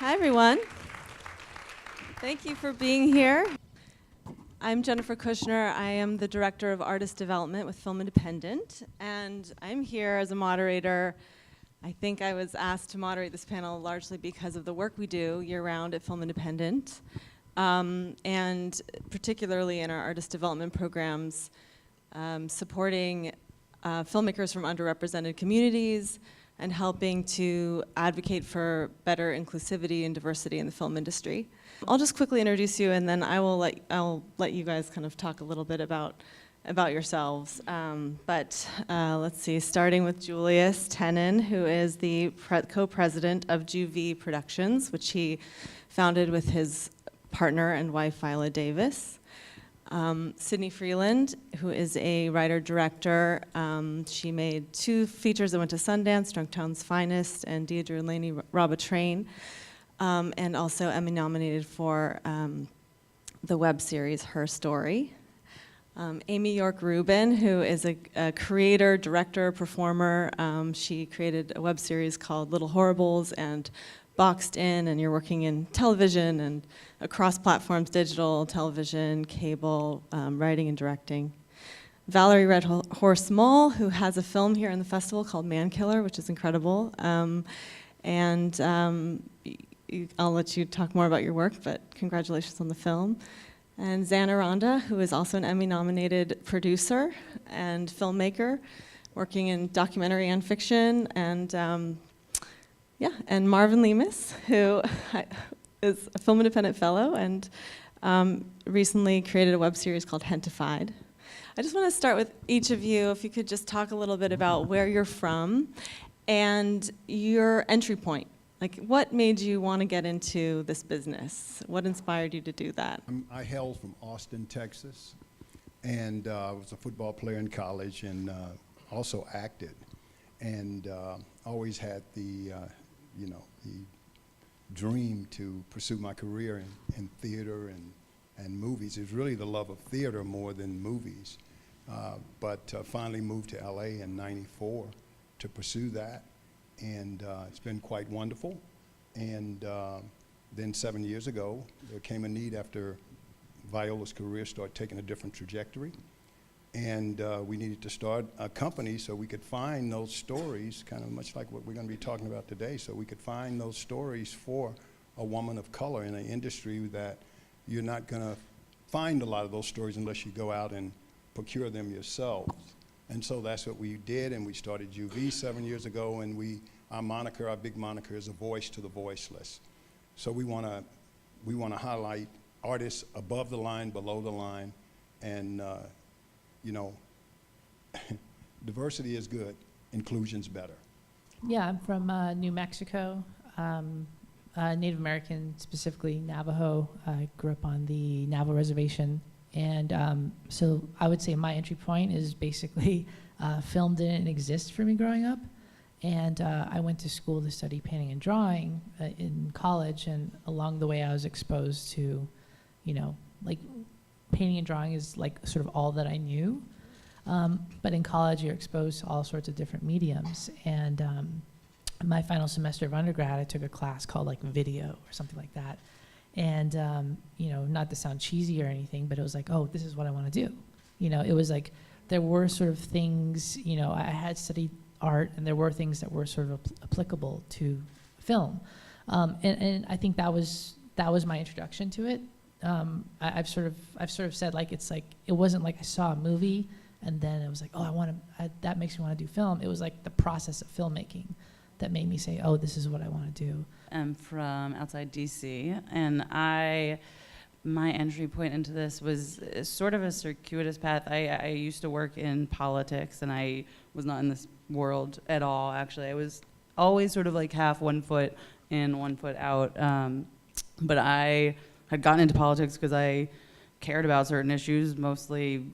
Hi, everyone. Thank you for being here. I'm Jennifer Kushner. I am the Director of Artist Development with Film Independent, and I'm here as a moderator. I think I was asked to moderate this panel largely because of the work we do year-round at Film Independent, and particularly in our artist development programs, supporting filmmakers from underrepresented communities and helping to advocate for better inclusivity and diversity in the film industry. I'll just quickly introduce you, and then I'll let you guys kind of talk a little bit about yourselves. Let's see, starting with Julius Tennon, who is the co-president of JuVee Productions, which he founded with his partner and wife, Viola Davis. Sydney Freeland, who is a writer-director. She made 2 features that went to Sundance, Drunk Town's Finest and Deidra and Laney Rob a Train, and also Emmy-nominated for the web series Her Story. Amy York Rubin, who is a creator, director, performer. She created a web series called Little Horribles and Boxed In, and you're working in television and across platforms, digital, television, cable, writing and directing. Valerie Red Horse Mohl, who has a film here in the festival called Mankiller, which is incredible. I'll let you talk more about your work, but congratulations on the film. And Aranda, who is also an Emmy-nominated producer and filmmaker, working in documentary and fiction, and and Marvin Lemus, who is a Film Independent Fellow and recently created a web series called Gente-fied. I just want to start with each of you, if you could just talk a little bit about where you're from and your entry point. Like, what made you want to get into this business? What inspired you to do that? I hail from Austin, Texas, and was a football player in college and also acted. And always had the dream to pursue my career in theater and movies. It was really the love of theater more than movies. But finally moved to LA in '94 to pursue that. And it's been quite wonderful. And then 7 years ago, there came a need after Viola's career started taking a different trajectory. And we needed to start a company so we could find those stories, kind of much like what we're going to be talking about today, so we could find those stories for a woman of color in an industry that you're not going to find a lot of those stories unless you go out and procure them yourselves. And so that's what we did, and we started JuVee 7 years ago, and our big moniker is a voice to the voiceless. So we want to highlight artists above the line, below the line, and diversity is good, inclusion's better. Yeah, I'm from New Mexico, Native American, specifically Navajo. I grew up on the Navajo reservation. And so I would say my entry point is basically film didn't exist for me growing up. And I went to school to study painting and drawing in college. And along the way, I was exposed to, like painting and drawing is like sort of all that I knew. But in college, you're exposed to all sorts of different mediums. And my final semester of undergrad, I took a class called like video or something like that. And, not to sound cheesy or anything, but it was like, oh, this is what I want to do. It was like, there were sort of things, I had studied art, and there were things that were sort of applicable to film. And I think that was my introduction to it. I've sort of said, like, it's like, it wasn't like I saw a movie and then it was like, oh, that makes me want to do film. It was like the process of filmmaking that made me say, oh, this is what I want to do. I'm from outside DC, and my entry point into this was sort of a circuitous path. I used to work in politics, and I was not in this world at all, actually. I was always sort of like half 1 foot in, 1 foot out. But I had gotten into politics because I cared about certain issues, mostly,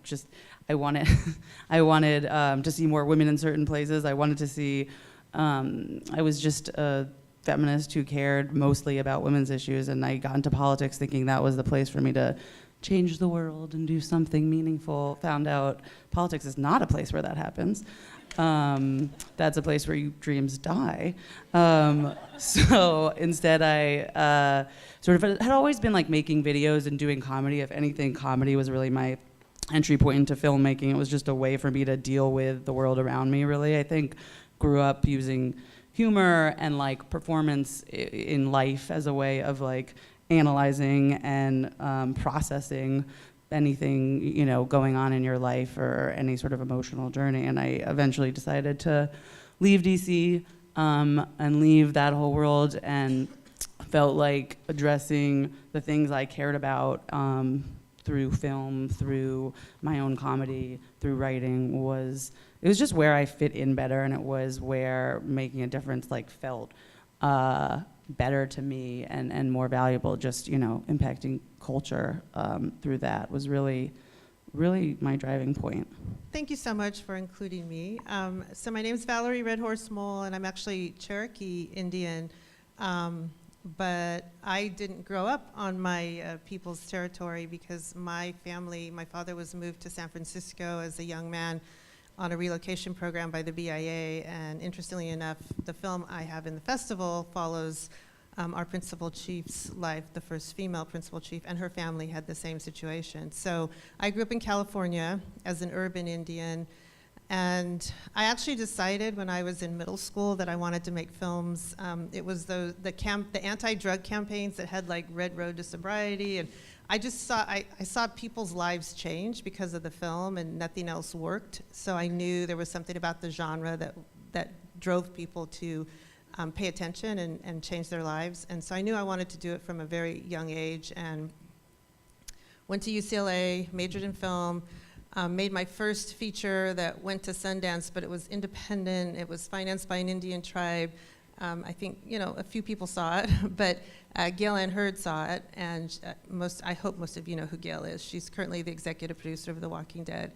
just I wanted to see more women in certain places. I wanted to see, I was just a feminist who cared mostly about women's issues, and I got into politics thinking that was the place for me to change the world and do something meaningful. Found out politics is not a place where that happens. That's a place where dreams die. So instead I sort of had always been like making videos and doing comedy. If anything, comedy was really my entry point into filmmaking. It was just a way for me to deal with the world around me, really. I think grew up using humor and like performance in life as a way of like analyzing and processing anything, you know, going on in your life or any sort of emotional journey. And I eventually decided to leave DC and leave that whole world, and felt like addressing the things I cared about through film, through my own comedy, through writing it was just where I fit in better, and it was where making a difference like felt better to me and more valuable. Just, you know, impacting culture through that was really my driving point. Thank you so much for including me. So my name is Valerie Red Horse Mohl, and I'm actually Cherokee Indian, but I didn't grow up on my people's territory because my father was moved to San Francisco as a young man on a relocation program by the BIA, and interestingly enough, the film I have in the festival follows our principal chief's life, the first female principal chief, and her family had the same situation. So I grew up in California as an urban Indian, and I actually decided when I was in middle school that I wanted to make films. It was the anti-drug campaigns that had like Red Road to Sobriety, and I just saw, I saw people's lives change because of the film, and nothing else worked. So I knew there was something about the genre that drove people to pay attention and change their lives. And so I knew I wanted to do it from a very young age, and went to UCLA, majored in film, made my first feature that went to Sundance, but it was independent. It was financed by an Indian tribe. I think, you know, a few people saw it, but Gail Ann Hurd saw it, and I hope most of you know who Gail is. She's currently the executive producer of The Walking Dead.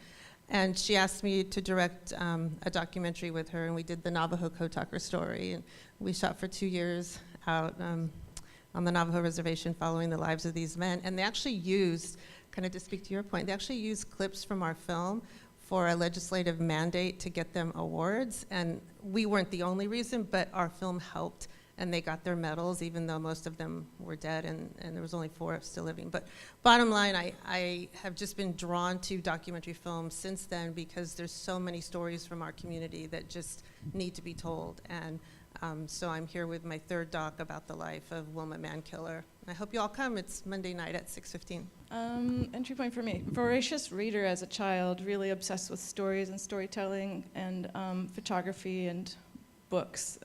And she asked me to direct a documentary with her, and we did the Navajo Code Talker story. And we shot for 2 years out on the Navajo reservation following the lives of these men. And they actually used, kind of to speak to your point, they actually used clips from our film for a legislative mandate to get them awards. And we weren't the only reason, but our film helped, and they got their medals, even though most of them were dead, and there was only 4 still living. But bottom line, I have just been drawn to documentary films since then because there's so many stories from our community that just need to be told. And so I'm here with my 3rd doc about the life of Wilma Mankiller. I hope you all come. It's Monday night at 6:15. Entry point for me. Voracious reader as a child, really obsessed with stories and storytelling and photography and books.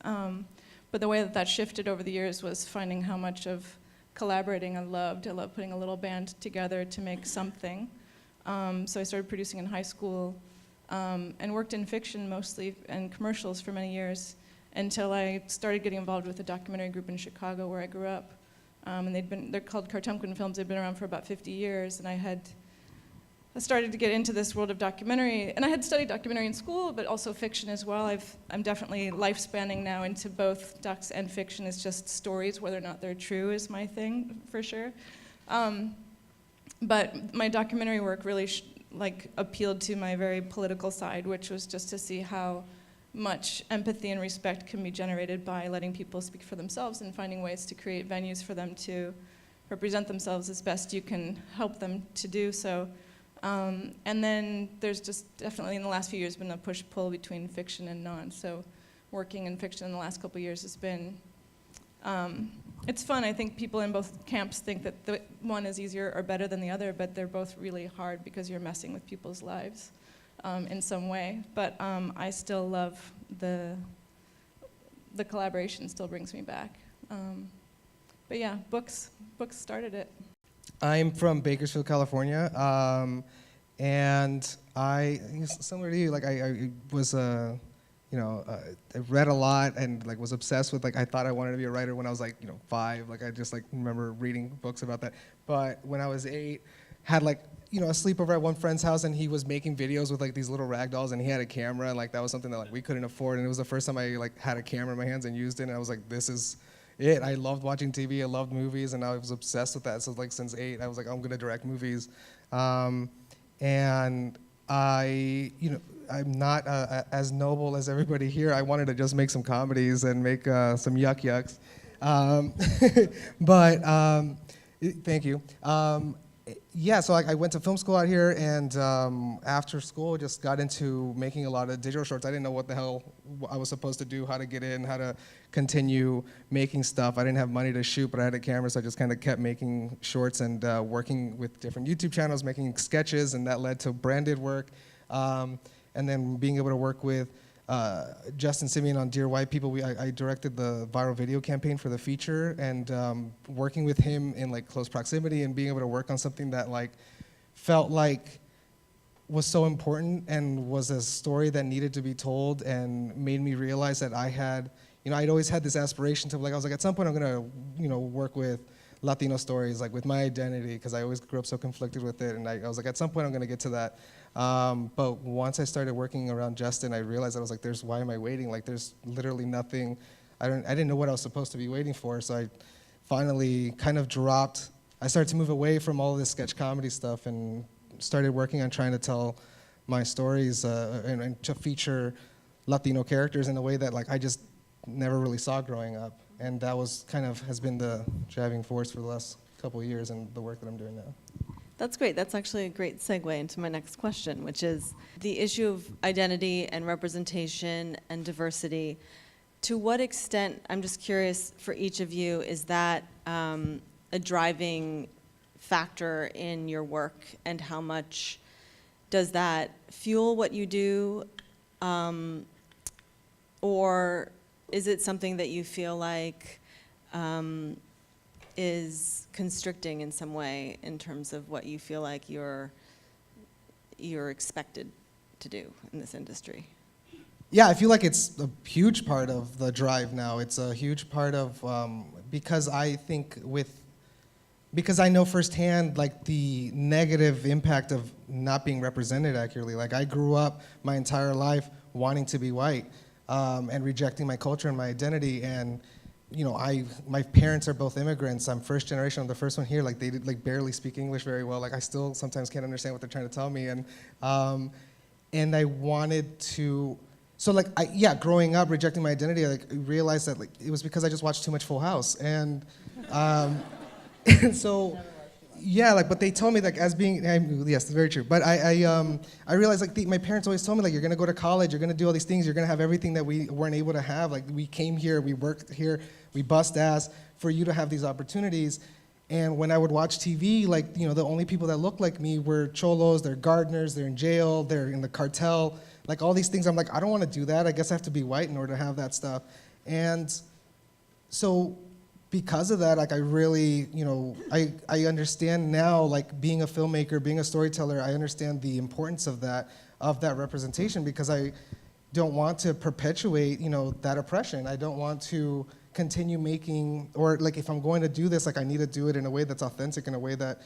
But the way that shifted over the years was finding how much of collaborating I loved. I loved putting a little band together to make something. So I started producing in high school and worked in fiction mostly and commercials for many years until I started getting involved with a documentary group in Chicago where I grew up. And they're called Kartumquin Films. They've been around for about 50 years, and I started to get into this world of documentary, and I had studied documentary in school, but also fiction as well. I'm definitely lifespanning now into both docs and fiction. It's just stories, whether or not they're true is my thing, for sure. But my documentary work really appealed to my very political side, which was just to see how much empathy and respect can be generated by letting people speak for themselves and finding ways to create venues for them to represent themselves as best you can help them to do so. And then there's just definitely in the last few years been a push-pull between fiction and non. So working in fiction in the last couple of years has been, it's fun. I think people in both camps think that the one is easier or better than the other, but they're both really hard because you're messing with people's lives in some way. But I still love the collaboration still brings me back. But yeah, books started it. I'm from Bakersfield, California, and similar to you, like I was, I read a lot and like was obsessed with I thought I wanted to be a writer when I was 5. Like I just remember reading books about that. But when I was 8, had a sleepover at one friend's house, and he was making videos with these little rag dolls, and he had a camera, and that was something that we couldn't afford, and it was the first time I had a camera in my hands and used it, and I was like, this is it. I loved watching TV, I loved movies, and I was obsessed with that. So since 8, I was like, I'm gonna direct movies. And I, I'm not as noble as everybody here. I wanted to just make some comedies and make some yucks. Thank you. Yeah, so I went to film school out here, and after school just got into making a lot of digital shorts. I didn't know what the hell I was supposed to do, how to get in, how to continue making stuff. I didn't have money to shoot, but I had a camera, so I just kind of kept making shorts and working with different YouTube channels, making sketches, and that led to branded work. And then being able to work with Justin Simeon on Dear White People. I directed the viral video campaign for the feature, and working with him in like close proximity and being able to work on something that like felt like was so important and was a story that needed to be told, and made me realize that I had, I'd always had this aspiration to like, I was like, at some point I'm gonna, work with Latino stories, like with my identity, because I always grew up so conflicted with it, and I was like, at some point I'm gonna get to that. But once I started working around Justin, I realized I was like, why am I waiting? Like, there's literally nothing. I didn't know what I was supposed to be waiting for, so I finally kind of dropped. I started to move away from all of this sketch comedy stuff and started working on trying to tell my stories and to feature Latino characters in a way that like I just never really saw growing up. And that was has been the driving force for the last couple of years in the work that I'm doing now. That's great. That's actually a great segue into my next question, which is the issue of identity and representation and diversity. To what extent, I'm just curious for each of you, is that a driving factor in your work, and how much does that fuel what you do? Or is it something that you feel like is constricting in some way in terms of what you feel like you're expected to do in this industry? Yeah, I feel like it's a huge part of the drive now. It's a huge part of, because I know firsthand like the negative impact of not being represented accurately. Like I grew up my entire life wanting to be white and rejecting my culture and my identity, and my parents are both immigrants. I'm first generation. I'm the first one here. Like they barely speak English very well. Like I still sometimes can't understand what they're trying to tell me. And I wanted to. So growing up rejecting my identity, I realized that it was because I just watched too much Full House. And and so yeah, but they told me as being yes, it's very true. But I realized my parents always told me you're gonna go to college, you're gonna do all these things, you're gonna have everything that we weren't able to have. Like we came here, we worked here, we bust ass for you to have these opportunities. And when I would watch TV, the only people that looked like me were cholos, they're gardeners, they're in jail, they're in the cartel, all these things. I'm like, I don't want to do that. I guess I have to be white in order to have that stuff. And so because of that, I really, I understand now, being a filmmaker, being a storyteller, I understand the importance of that representation, because I don't want to perpetuate, that oppression. I don't want to continue making, or if I'm going to do this, I need to do it in a way that's authentic, in a way that,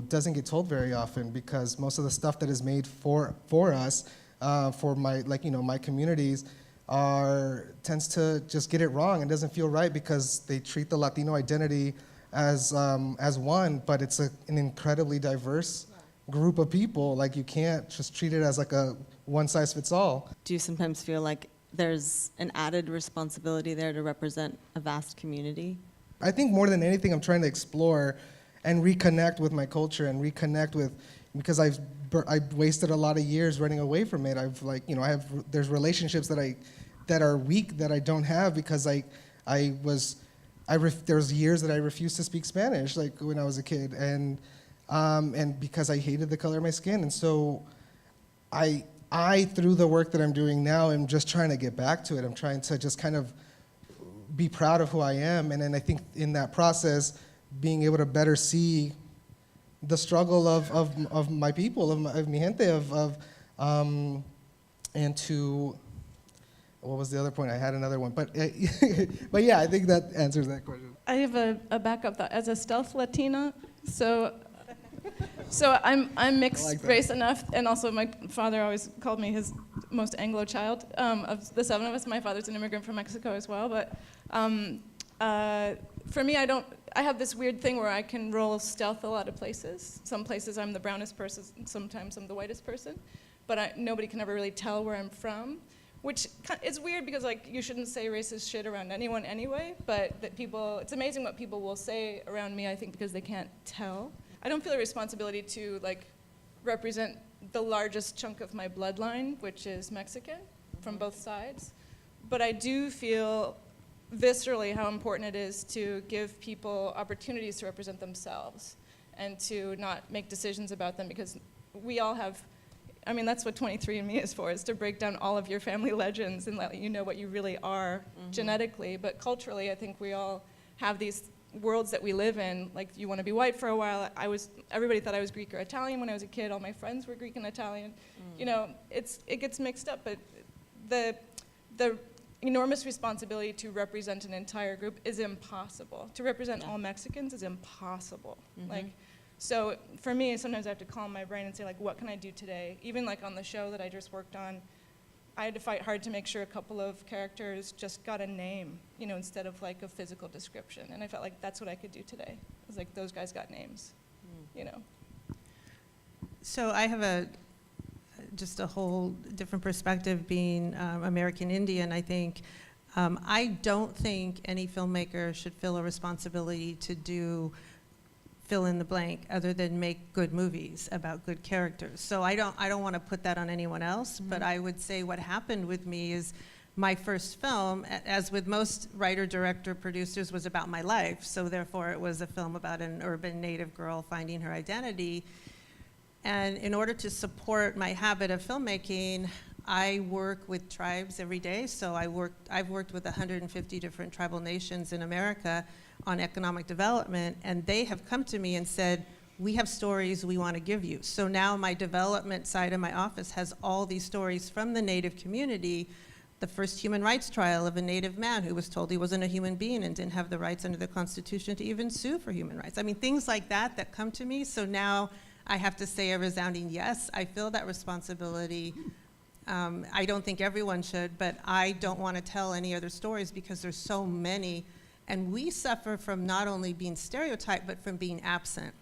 doesn't get told very often, because most of the stuff that is made for us, for my, my communities, tends to just get it wrong and doesn't feel right, because they treat the Latino identity as one, but it's an incredibly diverse group of people. You can't just treat it as a one-size-fits-all. Do you sometimes feel like there's an added responsibility there to represent a vast community? I think more than anything, I'm trying to explore and reconnect with my culture and reconnect with, because I've wasted a lot of years running away from it. There's relationships that are weak that I don't have, because there's years that I refused to speak Spanish, when I was a kid, and because I hated the color of my skin. And so I through the work that I'm doing now, am just trying to get back to it. I'm trying to just kind of be proud of who I am, and then I think in that process, being able to better see the struggle of my people, of mi gente, and to, what was the other point? I had another one, but yeah, I think that answers that question. I have a backup thought. As a stealth Latina, so I'm mixed race enough, and also my father always called me his most Anglo child. Of the seven of us, my father's an immigrant from Mexico as well, but for me, I have this weird thing where I can roll stealth a lot of places. Some places I'm the brownest person, sometimes I'm the whitest person. but nobody can ever really tell where I'm from, which is weird because like you shouldn't say racist shit around anyone anyway, but that it's amazing what people will say around me, I think, because they can't tell. I don't feel a responsibility to like represent the largest chunk of my bloodline, which is Mexican, from both sides. But I do feel viscerally how important it is to give people opportunities to represent themselves and to not make decisions about them, because we all have, I mean, that's what 23andMe is for, is to break down all of your family legends and let you know what you really are genetically. But culturally, I think we all have these worlds that we live in. Like, you want to be white for a while. Everybody thought I was Greek or Italian when I was a kid. All my friends were Greek and Italian. You know, it gets mixed up, but the enormous responsibility to represent an entire group is impossible. To represent all Mexicans is impossible. Like, so for me, sometimes I have to calm my brain and say, like, what can I do today? Even like on the show that I just worked on, I had to fight hard to make sure a couple of characters just got a name, you know, instead of like a physical description. And I felt like that's what I could do today. It was like, those guys got names, you know. So I have just a whole different perspective being American Indian, I think. I don't think any filmmaker should feel a responsibility to do fill in the blank other than make good movies about good characters. So I don't want to put that on anyone else, but I would say what happened with me is my first film, as with most writer, director, producers, was about my life. So therefore it was a film about an urban Native girl finding her identity. And in order to support my habit of filmmaking, I work with tribes every day. So I've worked with 150 different tribal nations in America on economic development, and they have come to me and said, we have stories we want to give you. So now my development side of my office has all these stories from the Native community. The first human rights trial of a Native man who was told he wasn't a human being and didn't have the rights under the Constitution to even sue for human rights. I mean, things like that come to me. So now I have to say a resounding yes. I feel that responsibility. I don't think everyone should, but I don't want to tell any other stories because there's so many. And we suffer from not only being stereotyped, but from being absent.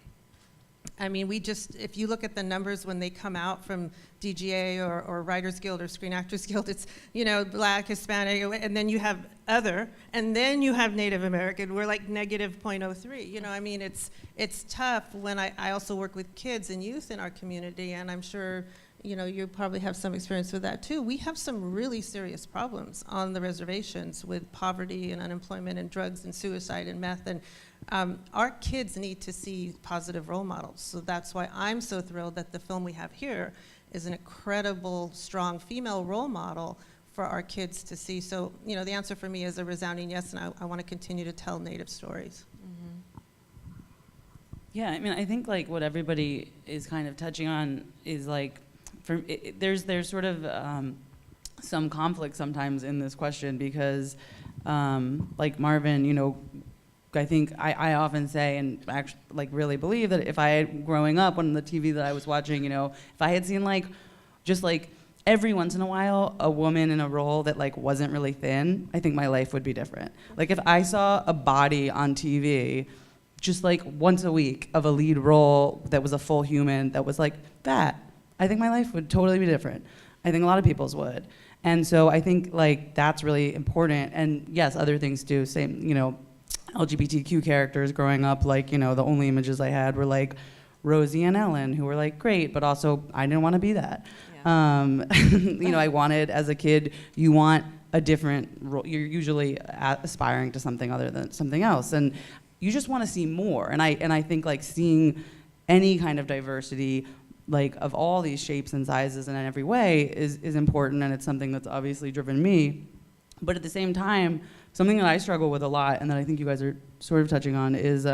I mean, if you look at the numbers when they come out from DGA or Writers Guild or Screen Actors Guild, it's, you know, Black, Hispanic, and then you have other, and then you have Native American. We're like negative 0.03. You know, I mean, it's tough when I also work with kids and youth in our community, and I'm sure, you know, you probably have some experience with that too. We have some really serious problems on the reservations with poverty and unemployment and drugs and suicide and meth, and our kids need to see positive role models. So that's why I'm so thrilled that the film we have here is an incredible, strong female role model for our kids to see. So, you know, the answer for me is a resounding yes, and I want to continue to tell Native stories. Yeah, I mean, I think like what everybody is kind of touching on is like, there's sort of some conflict sometimes in this question because, like Marvin, you know, I think I often say and actually like really believe that if I had growing up on the TV that I was watching, you know, if I had seen like just like every once in a while a woman in a role that like wasn't really thin, I think my life would be different. Like if I saw a body on TV just like once a week of a lead role that was a full human that was like that, I think my life would totally be different. I think a lot of people's would. And so I think like that's really important. And yes, other things do. Same, you know, LGBTQ characters growing up, like, you know, the only images I had were like Rosie and Ellen, who were like great, but also I didn't want to be that. Yeah. You know, I wanted, as a kid, you want a different role. You're usually aspiring to something other than something else. And you just want to see more. And I think like seeing any kind of diversity, like of all these shapes and sizes and in every way is important, and it's something that's obviously driven me. But at the same time, something that I struggle with a lot and that I think you guys are sort of touching on is,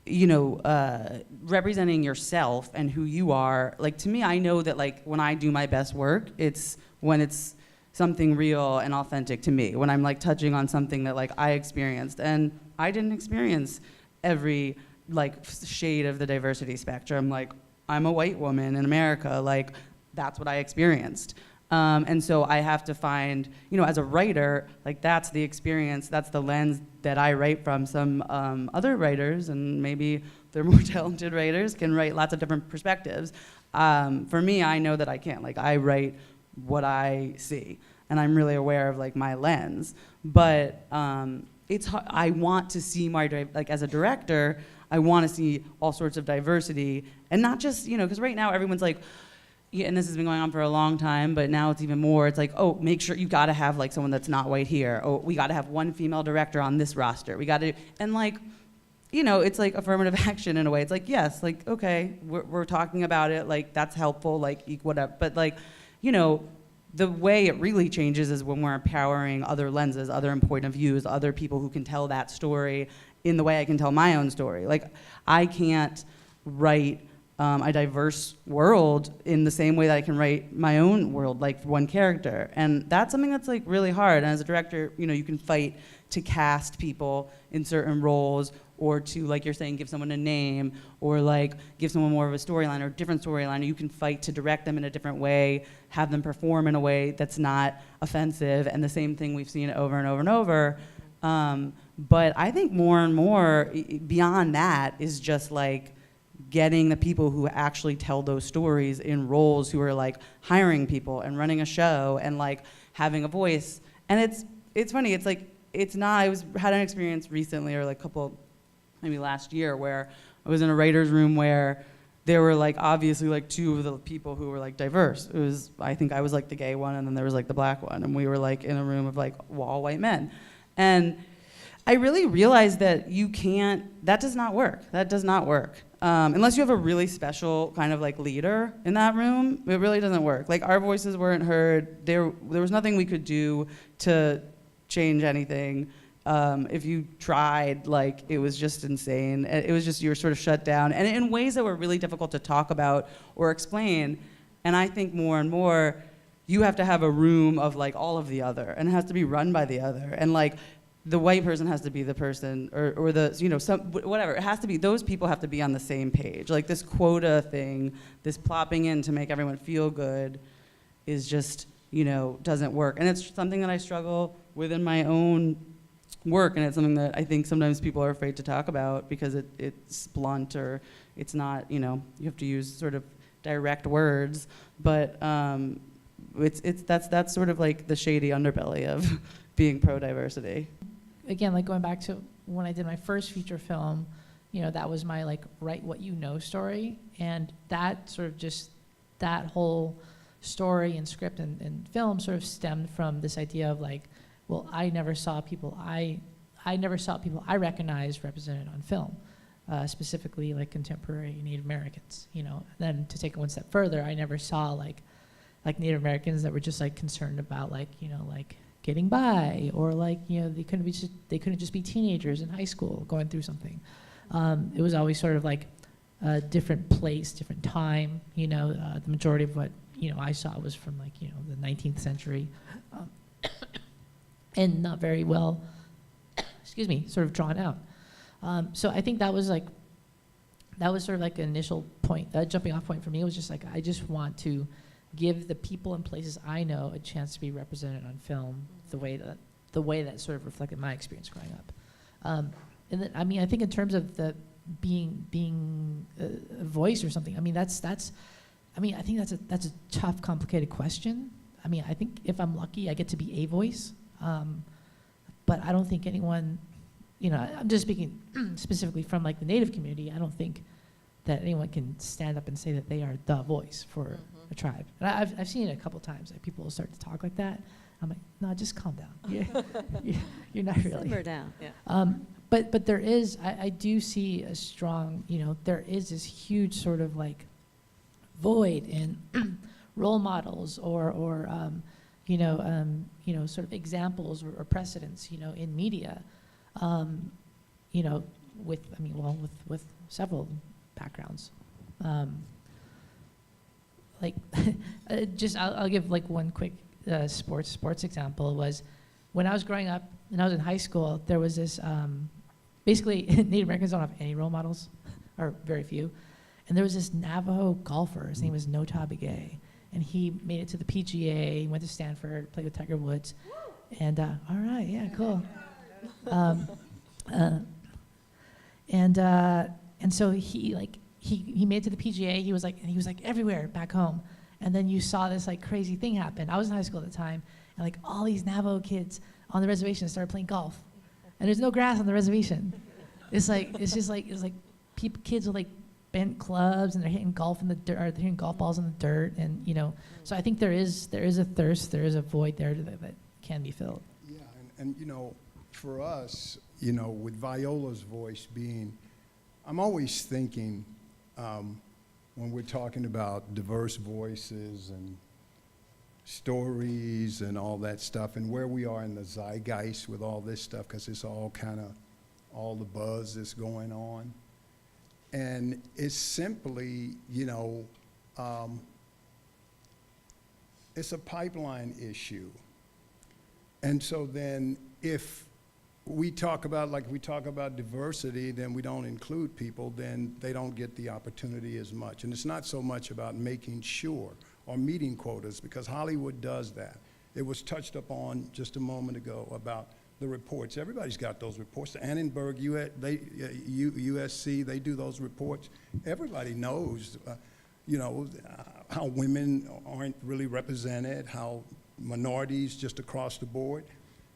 you know, representing yourself and who you are. Like to me, I know that like when I do my best work, it's when it's something real and authentic to me, when I'm like touching on something that like I experienced. And I didn't experience every like shade of the diversity spectrum. Like I'm a white woman in America, like that's what I experienced. And so I have to find, you know, as a writer, like that's the experience, that's the lens that I write from. Some other writers, and maybe they're more talented writers, can write lots of different perspectives. for me, I know that I can't. Like, I write what I see, and I'm really aware of like my lens. But I want to see like as a director, I want to see all sorts of diversity, and not just, because right now everyone's like, yeah, and this has been going on for a long time, but now it's even more. It's like, oh, make sure you got to have like someone that's not white here. Oh, we got to have one female director on this roster. We got to, and like, it's like affirmative action in a way. It's like, yes, like, okay, we're talking about it, like that's helpful, like whatever. But like, the way it really changes is when we're empowering other lenses, other point of views, other people who can tell that story in the way I can tell my own story. Like, I can't write a diverse world in the same way that I can write my own world, like one character. And that's something that's like really hard. And as a director, you can fight to cast people in certain roles, or to, like you're saying, give someone a name, or like give someone more of a storyline or a different storyline, or you can fight to direct them in a different way, have them perform in a way that's not offensive, and the same thing we've seen over and over and over. But I think more and more, beyond that, is just like getting the people who actually tell those stories in roles, who are like hiring people and running a show and like having a voice. And it's funny, it's like, it's not, had an experience recently, or like maybe last year, where I was in a writer's room where there were like obviously like two of the people who were like diverse. I think I was like the gay one, and then there was like the black one, and we were like in a room of like all white men. And I really realized that that does not work. That does not work. Unless you have a really special kind of like leader in that room, it really doesn't work. Like, our voices weren't heard. There was nothing we could do to change anything. If you tried, like, it was just insane. It was just, you were sort of shut down, and in ways that were really difficult to talk about or explain. And I think more and more, you have to have a room of like all of the other, and it has to be run by the other. And like, the white person has to be the person, or the, whatever. It has to be, those people have to be on the same page. Like, this quota thing, this plopping in to make everyone feel good is just, doesn't work. And it's something that I struggle with in my own work, and it's something that I think sometimes people are afraid to talk about because it's blunt, or it's not, you have to use sort of direct words. But that's sort of like the shady underbelly of being pro-diversity. Again, like going back to when I did my first feature film, that was my like write what you know story, and that sort of just, that whole story and script and film sort of stemmed from this idea of like, well, I never saw people I recognized represented on film, specifically like contemporary Native Americans. Then to take it one step further, I never saw like Native Americans that were just like concerned about like like getting by, or like they couldn't just be teenagers in high school going through something. It was always sort of like a different place, different time. The majority of what I saw was from like the 19th century, and not very well, sort of drawn out. So I think that was sort of like an initial point, jumping off point for me. It was just like, I just want to give the people and places I know a chance to be represented on film the way that sort of reflected my experience growing up. And then, I think in terms of the being a voice or something, I think that's a tough, complicated question. I think if I'm lucky, I get to be a voice. But I don't think anyone, I'm just speaking specifically from like the Native community, I don't think that anyone can stand up and say that they are the voice for a tribe. And I've seen it a couple times, like people will start to talk like that. I'm like, no, just calm down. You're not really. Simmer down, yeah. But there is, I do see a strong, there is this huge sort of like void in role models or sort of examples or precedents, in media, with several backgrounds. I'll give like one quick sports example. Was when I was growing up and I was in high school, there was this, basically Native Americans don't have any role models, or very few. And there was this Navajo golfer, his name was Notabigay. And he made it to the PGA, he went to Stanford, played with Tiger Woods. And, all right, yeah, cool. And so he he made it to the PGA. He was like everywhere back home. And then you saw this like crazy thing happen. I was in high school at the time, and like all these Navajo kids on the reservation started playing golf, and there's no grass on the reservation. It's like kids with like bent clubs, and they're hitting golf in the dirt, or they're hitting golf balls in the dirt, and So I think there is a thirst, there is a void there that can be filled. Yeah, and for us, with Viola's voice being, I'm always thinking, when we're talking about diverse voices and stories and all that stuff, and where we are in the zeitgeist with all this stuff, because it's all all the buzz that's going on. And it's simply, it's a pipeline issue. And so then if we talk about diversity, then we don't include people, then they don't get the opportunity as much. And it's not so much about making sure or meeting quotas, because Hollywood does that. It was touched upon just a moment ago about the reports. Everybody's got those reports. Annenberg, USC, they do those reports. Everybody knows, how women aren't really represented, how minorities just across the board.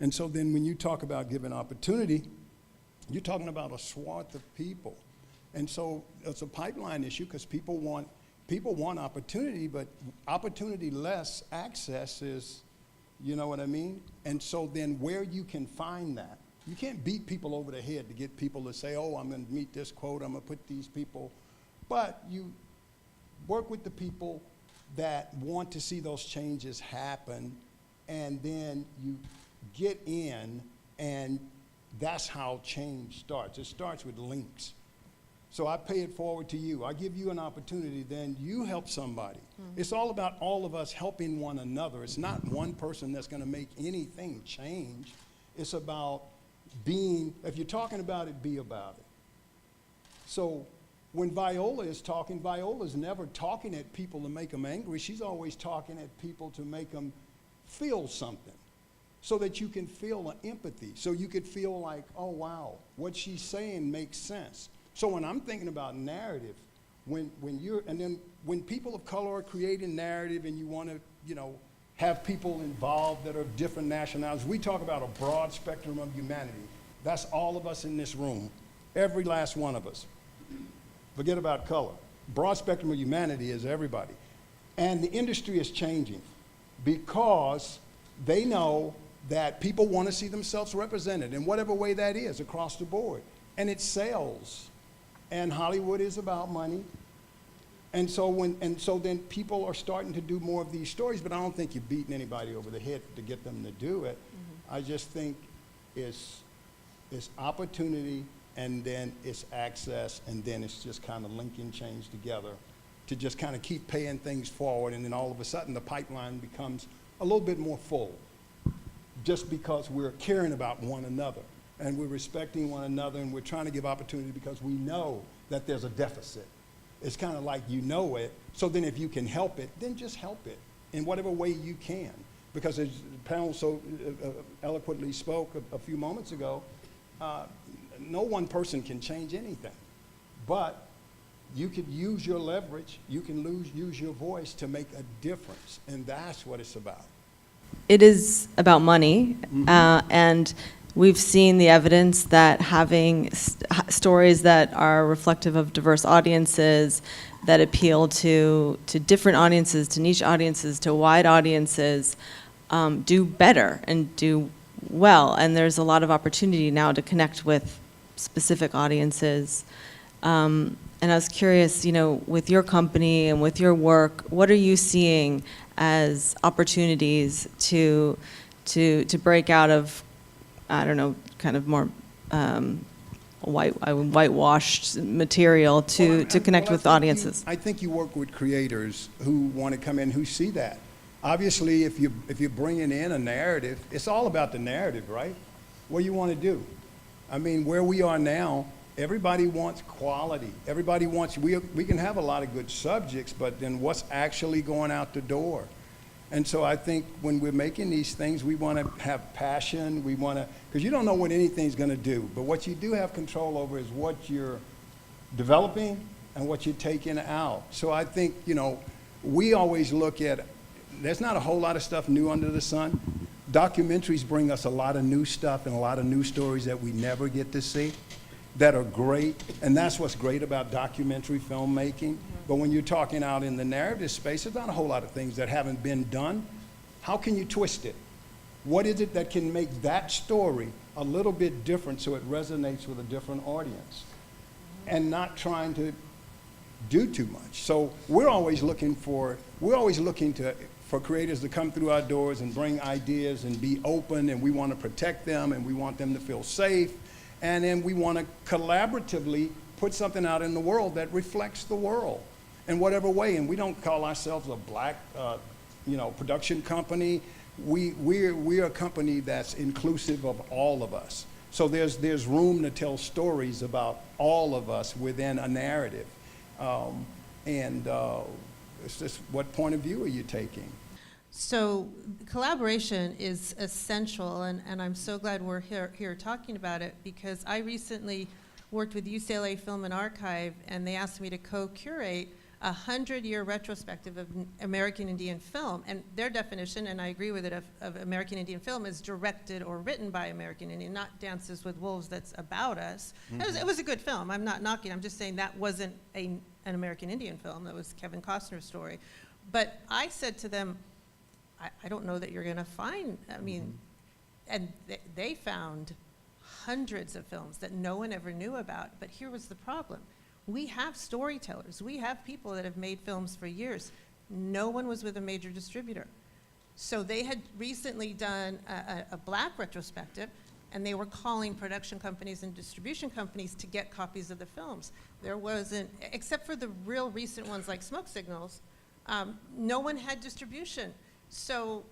And so then when you talk about giving opportunity, you're talking about a swath of people. And so it's a pipeline issue, because people want opportunity, but opportunity less access is, you know what I mean? And so then where you can find that, you can't beat people over the head to get people to say, oh, I'm gonna meet this quote, I'm gonna put these people, but you work with the people that want to see those changes happen, and then you get in, and that's how change starts. It starts with links. So I pay it forward to you. I give you an opportunity, then you help somebody. Mm-hmm. It's all about all of us helping one another. It's not one person that's gonna make anything change. It's about being, if you're talking about it, be about it. So when Viola is talking, Viola's never talking at people to make them angry. She's always talking at people to make them feel something, so that you can feel an empathy, so you could feel like, oh wow, what she's saying makes sense. So when I'm thinking about narrative, when people of color are creating narrative, and you want to, have people involved that are different nationalities, we talk about a broad spectrum of humanity. That's all of us in this room, every last one of us. Forget about color. Broad spectrum of humanity is everybody. And the industry is changing, because they know that people want to see themselves represented in whatever way that is across the board. And it sells. And Hollywood is about money. And so then people are starting to do more of these stories, but I don't think you're beating anybody over the head to get them to do it. Mm-hmm. I just think it's opportunity, and then it's access, and then it's just kind of linking change together to just kind of keep paying things forward, and then all of a sudden the pipeline becomes a little bit more full, just because we're caring about one another, and we're respecting one another, and we're trying to give opportunity because we know that there's a deficit. It's kind of like it, so then if you can help it, then just help it in whatever way you can. Because as the panel so eloquently spoke a few moments ago, no one person can change anything, but you could use your leverage, you can use your voice to make a difference, and that's what it's about. It is about money, mm-hmm. And we've seen the evidence that having stories that are reflective of diverse audiences, that appeal to different audiences, to niche audiences, to wide audiences, do better and do well. And there's a lot of opportunity now to connect with specific audiences. And I was curious, with your company and with your work, what are you seeing as opportunities to break out of, I don't know, kind of more whitewashed material to connect with audiences? I think you work with creators who want to come in, who see that. Obviously, if you're bringing in a narrative, it's all about the narrative, right? What you want to do. I mean, where we are now, everybody wants quality. Everybody wants, we can have a lot of good subjects, but then what's actually going out the door? And so I think when we're making these things, we want to have passion. We want to, because you don't know what anything's going to do, but what you do have control over is what you're developing and what you're taking out. So I think, you know, we always look at, there's not a whole lot of stuff new under the sun. Documentaries bring us a lot of new stuff and a lot of new stories that we never get to see that are great, and that's what's great about documentary filmmaking. But when you're talking out in the narrative space, there's not a whole lot of things that haven't been done. How can you twist it? What is it that can make that story a little bit different so it resonates with a different audience? And not trying to do too much. So we're always looking for creators to come through our doors and bring ideas and be open, and we want to protect them and we want them to feel safe. And then we want to collaboratively put something out in the world that reflects the world in whatever way. And we don't call ourselves a black production company. We're a company that's inclusive of all of us. So there's room to tell stories about all of us within a narrative. It's just, what point of view are you taking? So collaboration is essential, and I'm so glad we're here talking about it, because I recently worked with UCLA Film and Archive, and they asked me to co-curate a 100-year retrospective of American Indian film. And their definition, and I agree with it, of American Indian film is directed or written by American Indian, not Dances with Wolves that's about us. Mm-hmm. It was a good film. I'm not knocking. I'm just saying that wasn't an American Indian film. That was Kevin Costner's story. But I said to them, I don't know that you're going to find, and they found hundreds of films that no one ever knew about. But here was the problem. We have storytellers. We have people that have made films for years. No one was with a major distributor. So they had recently done a black retrospective, and they were calling production companies and distribution companies to get copies of the films. There wasn't, except for the real recent ones like Smoke Signals, no one had distribution. So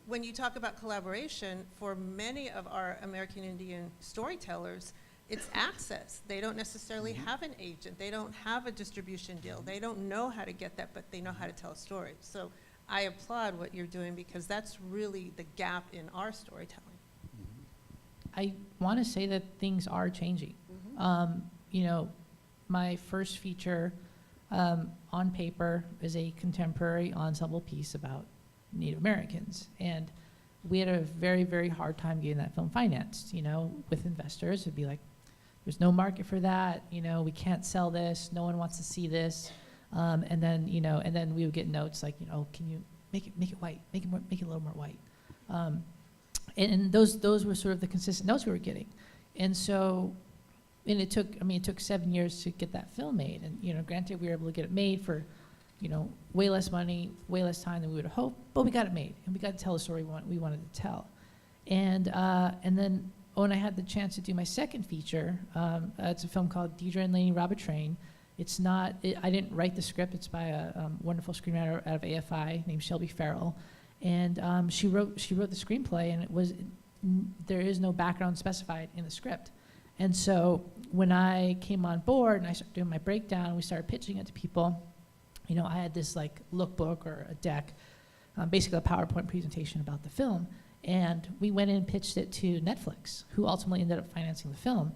when you talk about collaboration, for many of our American Indian storytellers, it's access. They don't necessarily have an agent. They don't have a distribution deal. They don't know how to get that, but they know how to tell a story. So I applaud what you're doing, because that's really the gap in our storytelling. I want to say that things are changing. Mm-hmm. My first feature on paper is a contemporary ensemble piece about Native Americans. And we had a very, very hard time getting that film financed, with investors. It'd be like, there's no market for that, we can't sell this, no one wants to see this. And then we would get notes like, can you make it white, make it a little more white. And those were sort of the consistent notes we were getting. And so, it took 7 years to get that film made. And, granted, we were able to get it made for, way less money, way less time than we would have hoped, but we got it made, and we got to tell the story we wanted to tell. And then when I had the chance to do my second feature, it's a film called Deidra and Laney Rob a Train. It's not, I didn't write the script. It's by a wonderful screenwriter out of AFI named Shelby Farrell. And she wrote the screenplay, and there is no background specified in the script. And so when I came on board and I started doing my breakdown and we started pitching it to people, I had this like lookbook or a deck, basically a PowerPoint presentation about the film. And we went in and pitched it to Netflix, who ultimately ended up financing the film.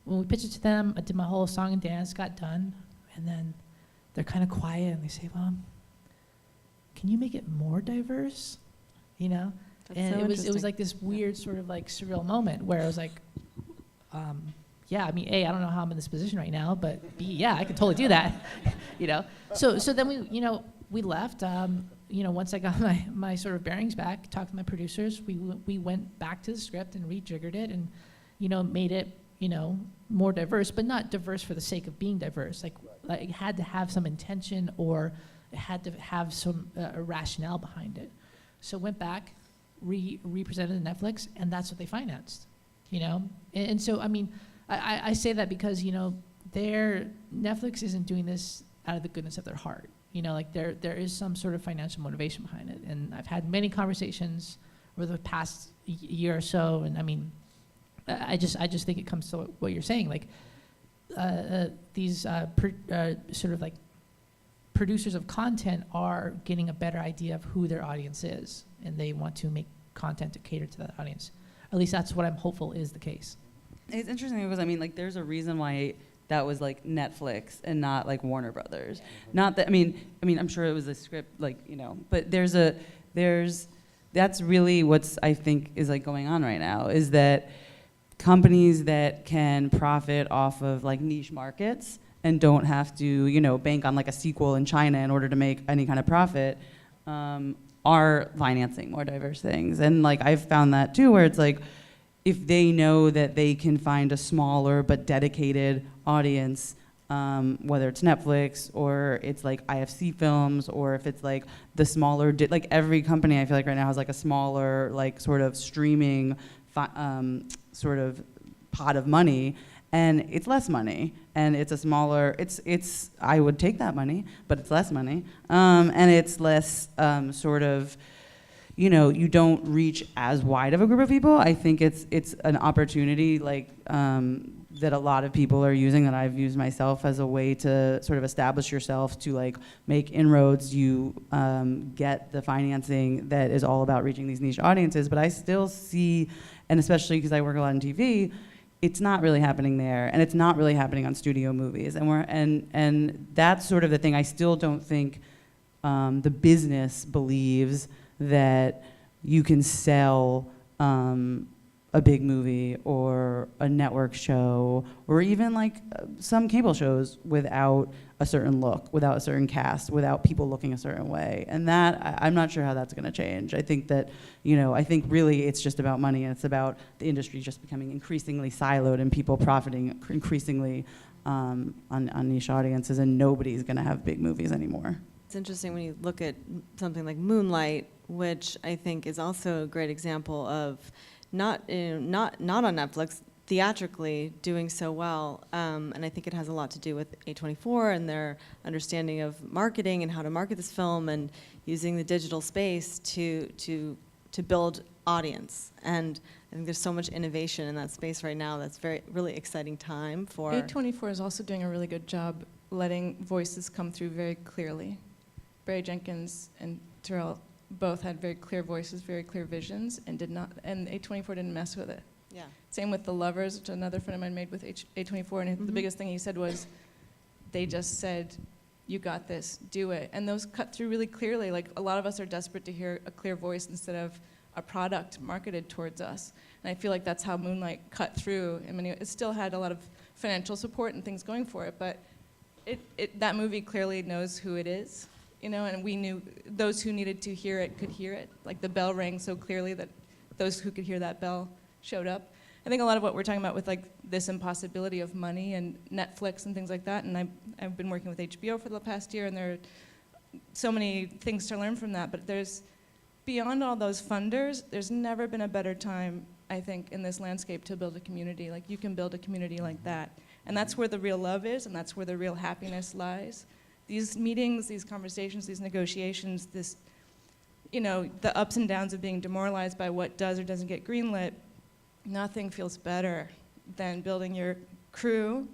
When we pitched it to them, I did my whole song and dance, got done, and then they're kind of quiet and they say, well, can you make it more diverse? That's And so it was like this weird sort of like surreal moment where I was like, A, I don't know how I'm in this position right now, but B, yeah, I could totally do that, So then we left. Once I got my sort of bearings back, talked to my producers, we went back to the script and rejiggered it and, made it, more diverse, but not diverse for the sake of being diverse. Like it had to have some intention, or it had to have some a rationale behind it. So went back, represented to Netflix, and that's what they financed, And so, I say that because, Netflix isn't doing this out of the goodness of their heart. There is some sort of financial motivation behind it. And I've had many conversations over the past year or so, and I just think it comes to what you're saying. Like, these sort of like producers of content are getting a better idea of who their audience is, and they want to make content to cater to that audience. At least that's what I'm hopeful is the case. It's interesting because there's a reason why that was like Netflix and not like Warner Brothers. Not that, I mean, I'm sure it was a script, like, you know, but that's really what's, I think, is like going on right now, is that companies that can profit off of like niche markets and don't have to, you know, bank on like a sequel in China in order to make any kind of profit, are financing more diverse things. And like I've found that too, where it's like, if they know that they can find a smaller but dedicated audience, whether it's Netflix or it's like IFC Films, or if it's like the smaller, like every company I feel like right now has like a smaller like sort of streaming sort of pot of money, and it's less money, and it's a smaller, it's I would take that money, but it's less money, and it's less sort of, you know, you don't reach as wide of a group of people. I think it's an opportunity like that a lot of people are using, that I've used myself, as a way to sort of establish yourself, to like make inroads. You get the financing that is all about reaching these niche audiences, but I still see, and especially because I work a lot in TV, it's not really happening there, and it's not really happening on studio movies, and that's sort of the thing. I still don't think the business believes that you can sell a big movie or a network show, or even like some cable shows, without a certain look, without a certain cast, without people looking a certain way. And that, I'm not sure how that's gonna change. I think that, you know, I think really it's just about money, and it's about the industry just becoming increasingly siloed and people profiting increasingly on niche audiences, and nobody's gonna have big movies anymore. It's interesting when you look at something like Moonlight, which I think is also a great example of not on Netflix, theatrically doing so well, and I think it has a lot to do with A24 and their understanding of marketing and how to market this film, and using the digital space to build audience. And I think there's so much innovation in that space right now. That's really exciting time for. A24 is also doing a really good job letting voices come through very clearly. Barry Jenkins and Terrell both had very clear voices, very clear visions, and A24 didn't mess with it. Yeah. Same with The Lovers, which another friend of mine made with A24, and the biggest thing he said was, they just said, you got this, do it. And those cut through really clearly. Like, a lot of us are desperate to hear a clear voice instead of a product marketed towards us. And I feel like that's how Moonlight cut through. I mean, it still had a lot of financial support and things going for it, but that movie clearly knows who it is. You know, and we knew those who needed to hear it could hear it. Like, the bell rang so clearly that those who could hear that bell showed up. I think a lot of what we're talking about with like this impossibility of money and Netflix and things like that, and I've been working with HBO for the past year, and there are so many things to learn from that, but there's, beyond all those funders, there's never been a better time, I think, in this landscape to build a community. Like, you can build a community like that. And that's where the real love is, and that's where the real happiness lies. These meetings, these conversations, these negotiations, this, you know, the ups and downs of being demoralized by what does or doesn't get greenlit, nothing feels better than building your crew,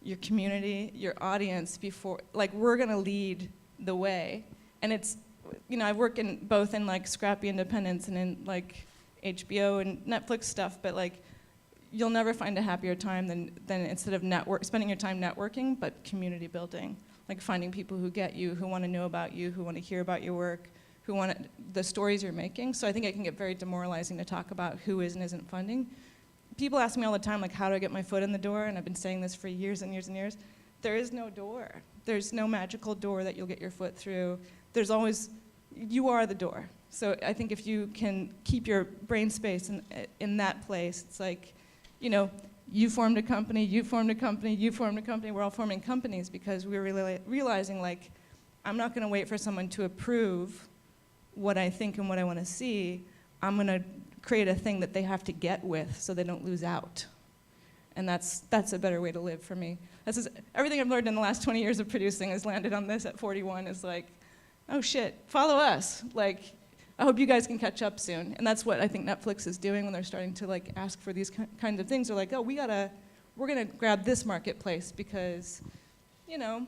your community, your audience before, like, we're gonna lead the way. And it's, you know, I work in both in like scrappy independence and in like HBO and Netflix stuff, but like, you'll never find a happier time than instead of spending your time networking, but community building. Like, finding people who get you, who want to know about you, who want to hear about your work, who want the stories you're making. So I think it can get very demoralizing to talk about who is and isn't funding. People ask me all the time, like, how do I get my foot in the door? And I've been saying this for years and years and years. There is no door. There's no magical door that you'll get your foot through. There's always, you are the door. So I think if you can keep your brain space in that place, it's like, you know, you formed a company, you formed a company, you formed a company. We're all forming companies because we're really realizing, like, I'm not going to wait for someone to approve what I think and what I want to see. I'm going to create a thing that they have to get with so they don't lose out. And that's a better way to live for me. Everything I've learned in the last 20 years of producing has landed on this at 41 is like, oh shit, follow us. Like, I hope you guys can catch up soon. And that's what I think Netflix is doing when they're starting to like ask for these kinds of things. They're like, oh, we're gonna grab this marketplace because, you know,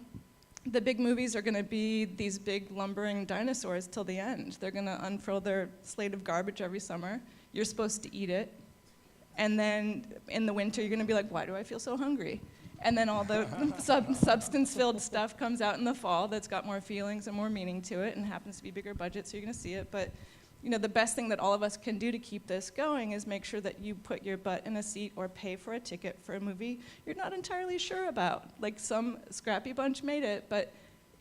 the big movies are gonna be these big lumbering dinosaurs till the end. They're gonna unfurl their slate of garbage every summer. You're supposed to eat it. And then in the winter, you're going to be like, why do I feel so hungry? And then all the substance-filled stuff comes out in the fall that's got more feelings and more meaning to it and happens to be bigger budget, so you're going to see it. But the best thing that all of us can do to keep this going is make sure that you put your butt in a seat or pay for a ticket for a movie you're not entirely sure about. Like, some scrappy bunch made it, but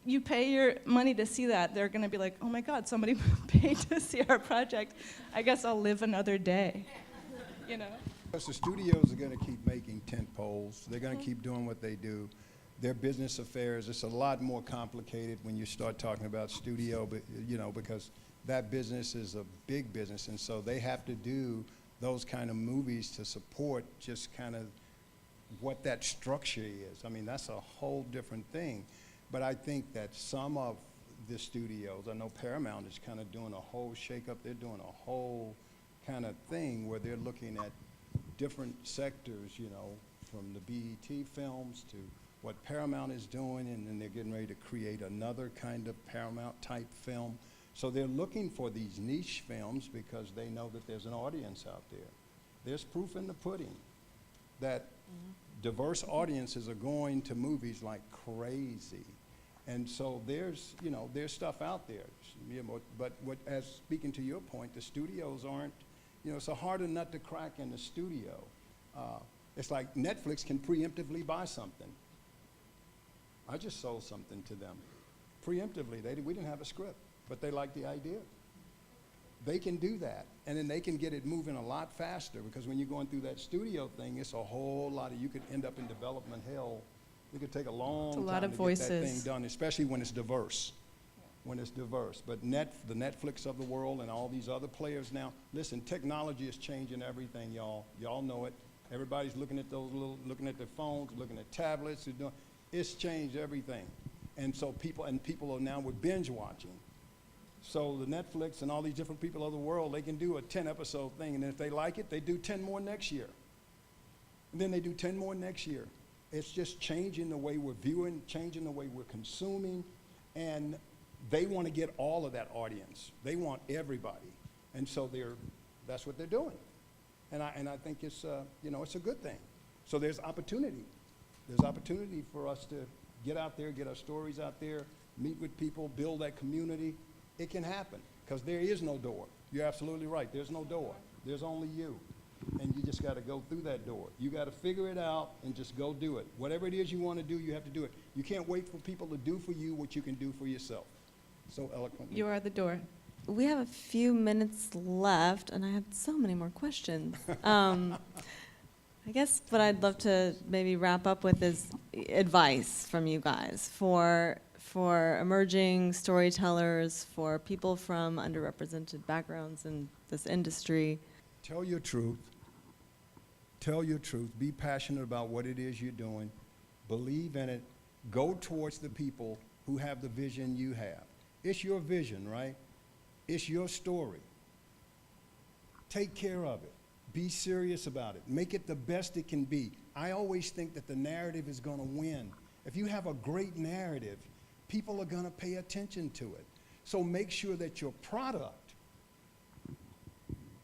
you pay your money to see that. They're going to be like, oh my God, somebody paid to see our project. I guess I'll live another day, Because the studios are going to keep making tent poles. They're going to keep doing what they do. Their business affairs, it's a lot more complicated when you start talking about studio, but, because that business is a big business, and so they have to do those kind of movies to support just kind of what that structure is. I mean, that's a whole different thing. But I think that some of the studios, I know Paramount is kind of doing a whole shakeup. They're doing a whole kind of thing where they're looking at different sectors, from the BET films to what Paramount is doing, and then they're getting ready to create another kind of Paramount-type film. So they're looking for these niche films because they know that there's an audience out there. There's proof in the pudding that diverse audiences are going to movies like crazy. And so there's stuff out there. But as speaking to your point, the studios aren't, it's a harder nut to crack in the studio. It's like Netflix can preemptively buy something. I just sold something to them. Preemptively, we didn't have a script, but they liked the idea. They can do that, and then they can get it moving a lot faster, because when you're going through that studio thing, it's a whole lot you could end up in development hell. It could take a long time to get that thing done, especially when it's diverse. When it's diverse. But the Netflix of the world and all these other players now, listen, technology is changing everything, y'all. Y'all know it. Everybody's looking at looking at their phones, looking at tablets. It's changed everything. And so people are now with binge watching. So the Netflix and all these different people of the world, they can do a 10-episode thing, and if they like it, they do 10 more next year. And then they do 10 more next year. It's just changing the way we're viewing, changing the way we're consuming, and they want to get all of that audience. They want everybody. And so that's what they're doing. And I think it's a good thing. So there's opportunity. There's opportunity for us to get out there, get our stories out there, meet with people, build that community. It can happen, because there is no door. You're absolutely right. There's no door. There's only you. And you just got to go through that door. You got to figure it out and just go do it. Whatever it is you want to do, you have to do it. You can't wait for people to do for you what you can do for yourself. So eloquently. You are the door. We have a few minutes left, and I have so many more questions. I guess what I'd love to maybe wrap up with is advice from you guys for emerging storytellers, for people from underrepresented backgrounds in this industry. Tell your truth. Tell your truth. Be passionate about what it is you're doing. Believe in it. Go towards the people who have the vision you have. It's your vision, right? It's your story. Take care of it. Be serious about it. Make it the best it can be. I always think that the narrative is going to win. If you have a great narrative, people are going to pay attention to it. So make sure that your product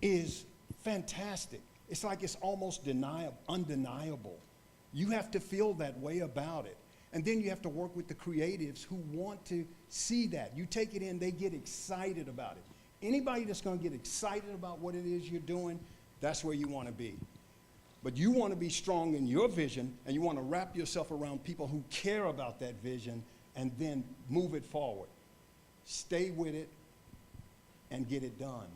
is fantastic. It's like it's almost undeniable. You have to feel that way about it. And then you have to work with the creatives who want to see that. You take it in, they get excited about it. Anybody that's going to get excited about what it is you're doing, that's where you want to be. But you want to be strong in your vision, and you want to wrap yourself around people who care about that vision and then move it forward. Stay with it and get it done,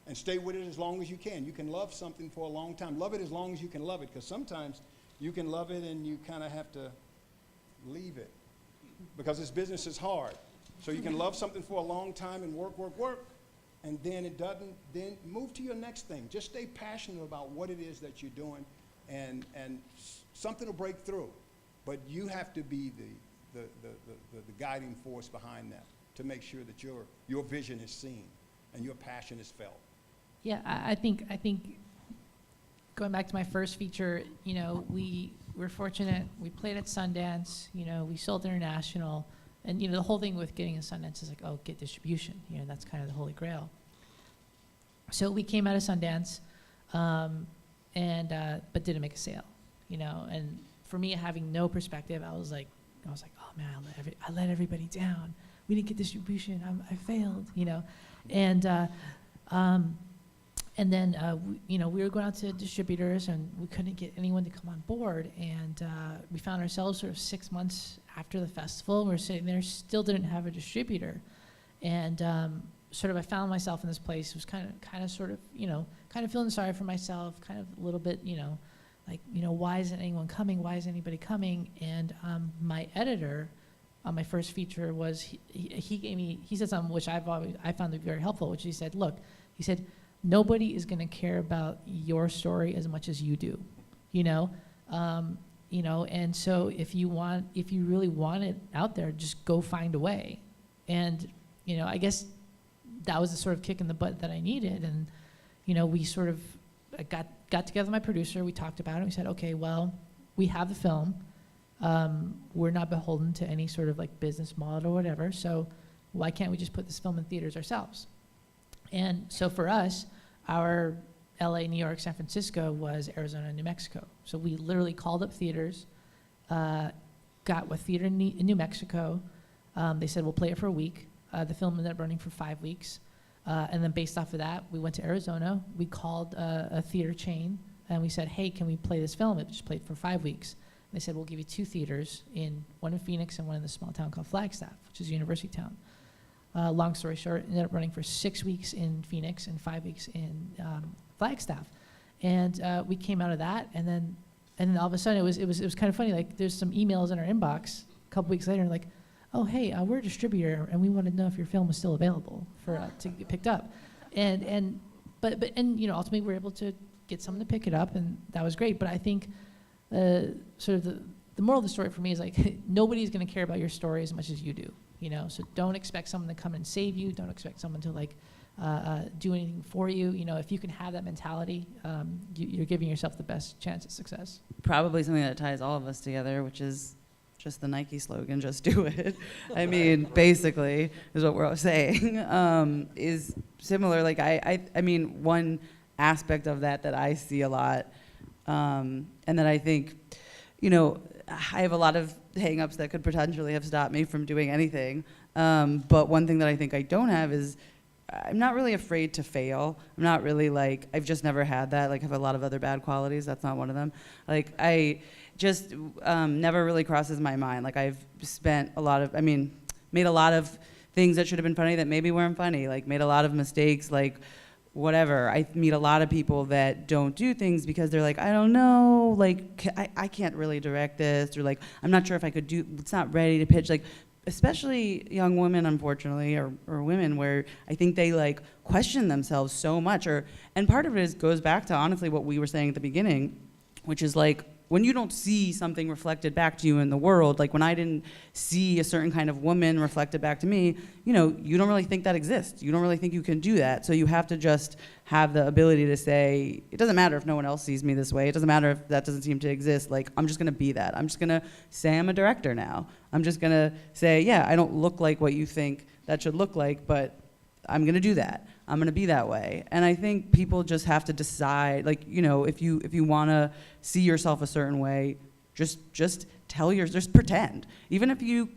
and stay with it as long as you can. You can love something for a long time. Love it as long as you can love it, because sometimes you can love it and you kind of have to leave it, because this business is hard. So you can love something for a long time and work, and then it doesn't, then move to your next thing. Just stay passionate about what it is that you're doing, and something will break through. But you have to be the guiding force behind that to make sure that your vision is seen and your passion is felt. Yeah, I think going back to my first feature, we were fortunate. We played at Sundance. We sold international. And the whole thing with getting a Sundance is like, oh, get distribution. That's kind of the holy grail. So we came out of Sundance. But didn't make a sale, you know. And for me, having no perspective, I was like, oh man, I let everybody down. We didn't get distribution. I failed, you know. And then we were going out to distributors, and we couldn't get anyone to come on board. And we found ourselves sort of 6 months after the festival, and we were sitting there, still didn't have a distributor. And sort of I found myself in this place. It was kind of sort of, you know, kind of feeling sorry for myself, kind of a little bit, you know, like, you know, why isn't anyone coming? Why isn't anybody coming? And my editor on my first feature was, he said something which I found to be very helpful, which he said, look, he said, nobody is going to care about your story as much as you do, you know? And so if you really want it out there, just go find a way. And, you know, I guess that was the sort of kick in the butt that I needed. And, you know, we sort of got together with my producer, we talked about it, we said, okay, well, we have the film. We're not beholden to any sort of like business model or whatever, so why can't we just put this film in theaters ourselves? And so for us, our LA, New York, San Francisco was Arizona and New Mexico. So we literally called up theaters, got a theater in New Mexico. They said, we'll play it for a week. The film ended up running for 5 weeks. And then based off of that, we went to Arizona. We called a theater chain, and we said, hey, can we play this film? It just played for 5 weeks. They said, we'll give you 2 theaters, one in Phoenix and one in the small town called Flagstaff, which is a university town. Long story short, it ended up running for 6 weeks in Phoenix and 5 weeks in Flagstaff. And we came out of that, and then all of a sudden it was kind of funny. Like, there's some emails in our inbox a couple weeks later, and like, oh hey, we're a distributor, and we wanted to know if your film was still available for to get picked up. But you know, ultimately we were able to get someone to pick it up, and that was great. But I think sort of the moral of the story for me is like, nobody's going to care about your story as much as you do. You know, so don't expect someone to come and save you. Don't expect someone to like do anything for you. You know, if you can have that mentality, you're giving yourself the best chance at success. Probably something that ties all of us together, which is just the Nike slogan, just do it. I mean, basically, is what we're all saying, is similar. Like, I mean, one aspect of that I see a lot, and that I think, you know, I have a lot of hang-ups that could potentially have stopped me from doing anything. But one thing that I think I don't have is I'm not really afraid to fail. I'm not really like, I've just never had that. Like, I have a lot of other bad qualities. That's not one of them. Like, I just never really crosses my mind. Like, I've spent made a lot of things that should have been funny that maybe weren't funny. Like, made a lot of mistakes, like, whatever. I meet a lot of people that don't do things because they're like, I don't know, like, I can't really direct this, or like, I'm not sure if I could do, it's not ready to pitch. Like, especially young women, unfortunately, or women, where I think they like question themselves so much. And part of it goes back to honestly what we were saying at the beginning, which is like, when you don't see something reflected back to you in the world, like when I didn't see a certain kind of woman reflected back to me, you know, you don't really think that exists. You don't really think you can do that. So you have to just have the ability to say, it doesn't matter if no one else sees me this way. It doesn't matter if that doesn't seem to exist. Like, I'm just gonna be that. I'm just gonna say I'm a director now. I'm just gonna say, yeah, I don't look like what you think that should look like, but I'm gonna do that. I'm gonna be that way. And I think people just have to decide, like, you know, if you wanna see yourself a certain way, just just pretend. Even if you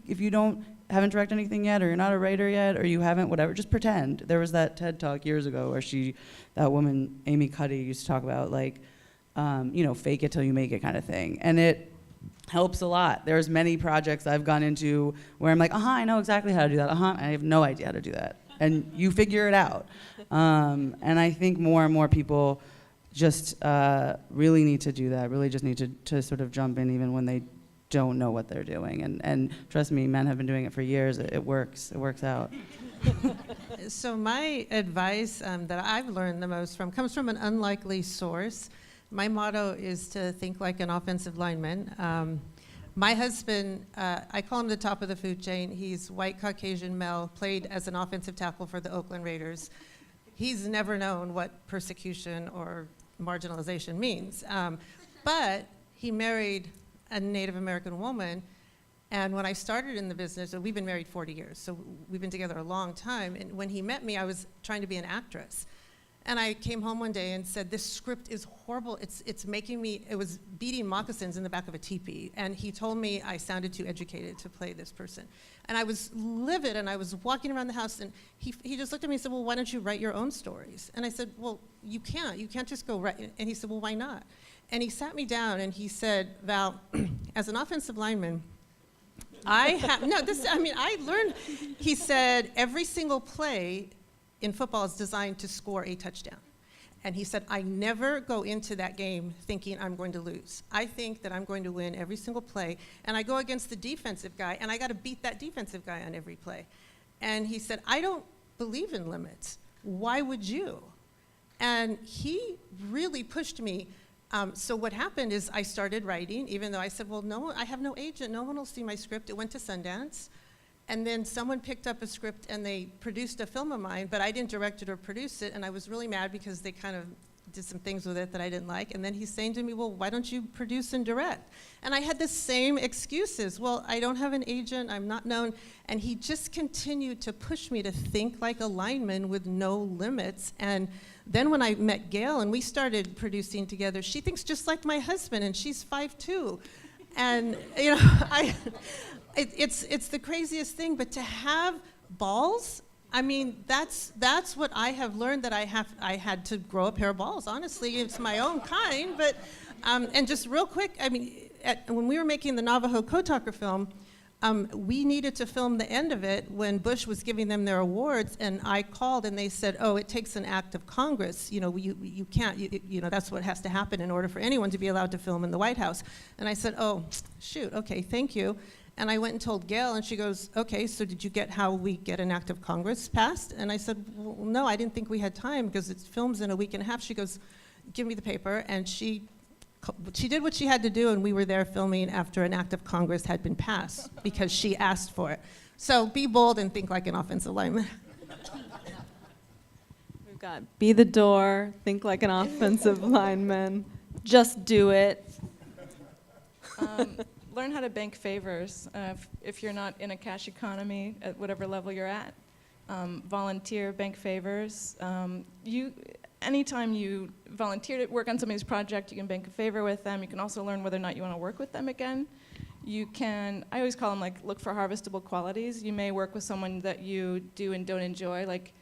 haven't directed anything yet, or you're not a writer yet, or you haven't, whatever, just pretend. There was that TED Talk years ago where that woman, Amy Cuddy, used to talk about like, you know, fake it till you make it kind of thing. And it helps a lot. There's many projects I've gone into where I'm like, I know exactly how to do that. I have no idea how to do that. And you figure it out. And I think more and more people just really need to do that, really just need to sort of jump in even when they don't know what they're doing. And trust me, men have been doing it for years. It works. It works out. So my advice that I've learned the most from comes from an unlikely source. My motto is to think like an offensive lineman. My husband, I call him the top of the food chain. He's white Caucasian male, played as an offensive tackle for the Oakland Raiders. He's never known what persecution or marginalization means. But he married a Native American woman, and when I started in the business, and we've been married 40 years, so we've been together a long time, and when he met me, I was trying to be an actress. And I came home one day and said, this script is horrible. It's making me, it was beating moccasins in the back of a teepee. And he told me I sounded too educated to play this person. And I was livid, and I was walking around the house, and he just looked at me and said, well, why don't you write your own stories? And I said, well, you can't just go write. And he said, well, why not? And he sat me down and he said, Val, as an offensive lineman, I learned, he said, every single play in football is designed to score a touchdown. And he said, I never go into that game thinking I'm going to lose. I think that I'm going to win every single play, and I go against the defensive guy, and I got to beat that defensive guy on every play. And he said, I don't believe in limits. Why would you? And he really pushed me. So what happened is I started writing, even though I said, well, no, I have no agent. No one will see my script. It went to Sundance. And then someone picked up a script and they produced a film of mine, but I didn't direct it or produce it, and I was really mad because they kind of did some things with it that I didn't like. And then he's saying to me, well, why don't you produce and direct? And I had the same excuses. Well, I don't have an agent, I'm not known. And he just continued to push me to think like a lineman with no limits. And then when I met Gail and we started producing together, she thinks just like my husband, and she's 5'2". And you know, it's the craziest thing, but to have balls, I mean, that's what I have learned, that I had to grow a pair of balls. Honestly, it's my own kind, but, and just real quick, I mean, when we were making the Navajo Code Talker film, we needed to film the end of it when Bush was giving them their awards, and I called and they said, oh, it takes an act of Congress. You know, you can't, you know, that's what has to happen in order for anyone to be allowed to film in the White House. And I said, oh, shoot, okay, thank you. And I went and told Gail, and she goes, okay, so did you get how we get an act of Congress passed? And I said, well, no, I didn't think we had time because it films in a week and a half. She goes, give me the paper, and she did what she had to do, and we were there filming after an act of Congress had been passed because she asked for it. So be bold and think like an offensive lineman. We've got be the door, think like an offensive lineman, just do it. Learn how to bank favors if you're not in a cash economy at whatever level you're at. Volunteer, bank favors. Anytime you volunteer to work on somebody's project, you can bank a favor with them. You can also learn whether or not you want to work with them again. You can, I always call them like, look for harvestable qualities. You may work with someone that you do and don't enjoy, like,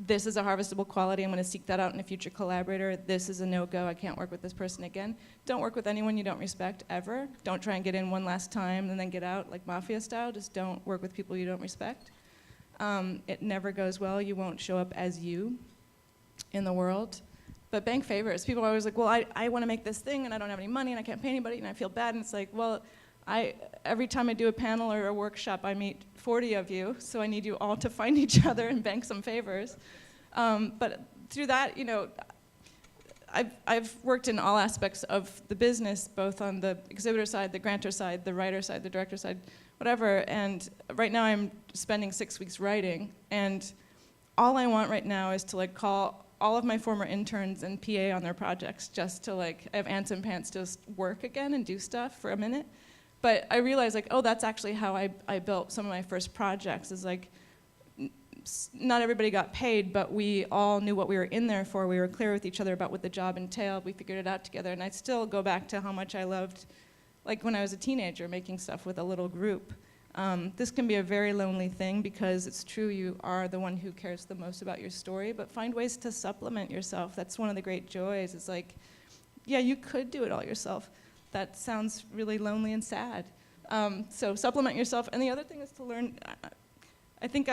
this is a harvestable quality, I'm going to seek that out in a future collaborator. This is a no-go, I can't work with this person again. Don't work with anyone you don't respect, ever. Don't try and get in one last time and then get out, like mafia style. Just don't work with people you don't respect. It never goes well. You won't show up as you in the world. But bank favors. People are always like, well, I want to make this thing, and I don't have any money, and I can't pay anybody, and I feel bad. And it's like, well, every time I do a panel or a workshop, I meet 40 of you, so I need you all to find each other and bank some favors. But through that, you know, I've worked in all aspects of the business, both on the exhibitor side, the grantor side, the writer side, the director side, whatever. And right now I'm spending 6 weeks writing, and all I want right now is to like call all of my former interns and PA on their projects, just to like have ants and pants to just work again and do stuff for a minute. But I realized, like, oh, that's actually how I built some of my first projects, is like, not everybody got paid, but we all knew what we were in there for. We were clear with each other about what the job entailed. We figured it out together. And I still go back to how much I loved, like when I was a teenager, making stuff with a little group. This can be a very lonely thing, because it's true, you are the one who cares the most about your story, but find ways to supplement yourself. That's one of the great joys. It's like, yeah, you could do it all yourself. That sounds really lonely and sad. So supplement yourself. And the other thing is to learn, I think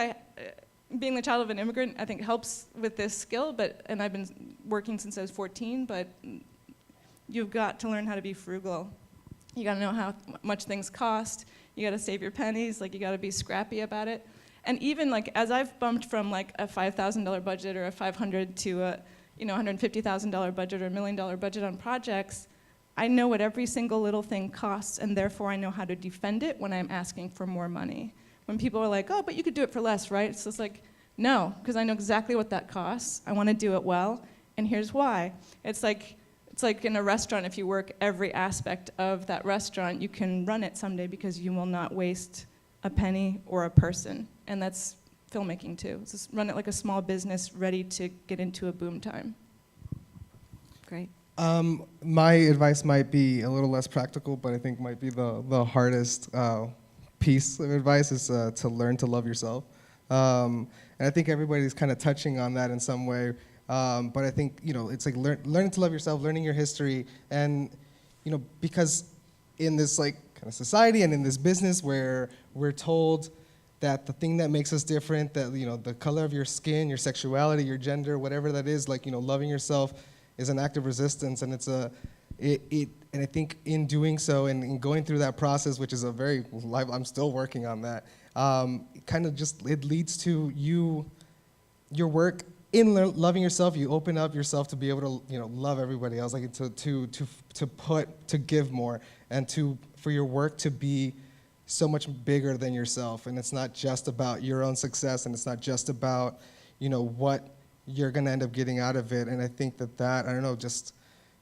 being the child of an immigrant, I think helps with this skill, and I've been working since I was 14, but you've got to learn how to be frugal. You gotta know how much things cost. You gotta save your pennies, like you gotta be scrappy about it. And even like, as I've bumped from like a $5,000 budget or a $500 to a $150,000 budget or $1 million budget on projects, I know what every single little thing costs, and therefore I know how to defend it when I'm asking for more money. When people are like, oh, but you could do it for less, right? It's just like, no, because I know exactly what that costs. I want to do it well, and here's why. It's like in a restaurant, if you work every aspect of that restaurant, you can run it someday because you will not waste a penny or a person. And that's filmmaking too. Just run it like a small business ready to get into a boom time. Great. My advice might be a little less practical, but I think might be the hardest piece of advice is to learn to love yourself. And I think everybody's kind of touching on that in some way. But I think, it's like learning to love yourself, learning your history, and, because in this like kind of society and in this business where we're told that the thing that makes us different, that, the color of your skin, your sexuality, your gender, whatever that is, like, loving yourself is an act of resistance, and and I think in doing so and in going through that process, which is I'm still working on that, it leads to your work in loving yourself. You open up yourself to be able to, love everybody else, like to give more, and for your work to be so much bigger than yourself. And it's not just about your own success, and it's not just about, what you're gonna end up getting out of it. And I think that I don't know, just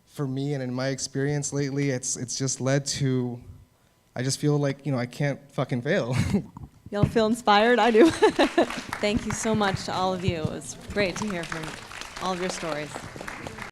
for me and in my experience lately, it's just led to, I just feel like, I can't fucking fail. Y'all feel inspired? I do. Thank you so much to all of you. It was great to hear from all of your stories.